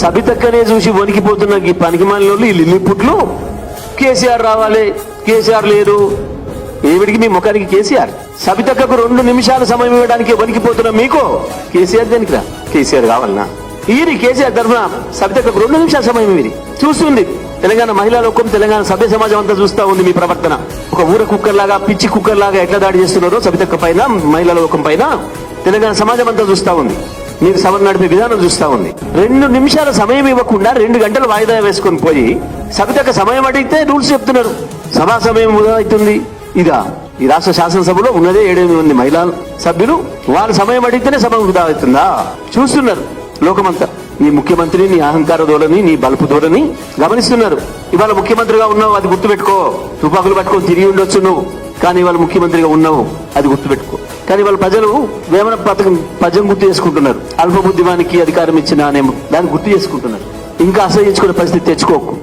సబితక్కనే చూసి వణికిపోతున్న ఈ పనికిమాలిన వాళ్ళు ఈ లిల్లిపుట్లు కేసీఆర్ రావాలి, కేసీఆర్ లేదు. ఏమిడికి మీ ముఖానికి కేసీఆర్? సబితక్కకు 2 నిమిషాల సమయం ఇవ్వడానికి వణికిపోతున్న మీకు కేసీఆర్ దేనికి రా? కేసీఆర్ కావాలనా? ఈరి కేసీఆర్ తరఫున సబితక్కకు 2 నిమిషాల సమయం ఇది చూస్తుంది. తెలంగాణ మహిళా లోకం, తెలంగాణ సభ్య సమాజం అంతా చూస్తా ఉంది మీ ప్రవర్తన. ఒక ఊర కుక్కర్ లాగా, పిచ్చి కుక్కర్ లాగా ఎట్లా దాడి చేస్తున్నారో సబితక్క పైన, మహిళా లోకం పైన తెలంగాణ సమాజం అంతా చూస్తా ఉంది. మీరు సభను నడిపే విధానం చూస్తా ఉంది. 2 నిమిషాల సమయం ఇవ్వకుండా 2 గంటలు వాయిదా వేసుకొని పోయి సబితక్క సమయం అడిగితే రూల్స్ చెప్తున్నారు. సభా సమయం వృధా అవుతుంది. ఇదా ఈ రాష్ట్ర శాసనసభలో ఉన్నదే 7 మంది మహిళా సభ్యులు. వాళ్ళ సమయం అడిగితేనే సభ వృధా అవుతుందా? చూస్తున్నారు లోకమంతా. నీ ముఖ్యమంత్రి, నీ అహంకార ధోరణి, నీ బలుపు ధోరణి గమనిస్తున్నారు. ఇవాళ ముఖ్యమంత్రిగా ఉన్నావు, అది గుర్తుపెట్టుకో. తుపాకులు పట్టుకొని తిరిగి ఉండొచ్చు నువ్వు, కానీ ఇవాళ ముఖ్యమంత్రిగా ఉన్నావు, అది గుర్తుపెట్టుకో. కానీ వాళ్ళ ప్రజలు వేమన పద్యం గుర్తు చేసుకుంటున్నారు. అల్ప బుద్ధిమానికి అధికారం ఇచ్చిన అనే దాన్ని గుర్తు చేసుకుంటున్నారు. ఇంకా అసహించుకునే పరిస్థితి తెచ్చుకోకు.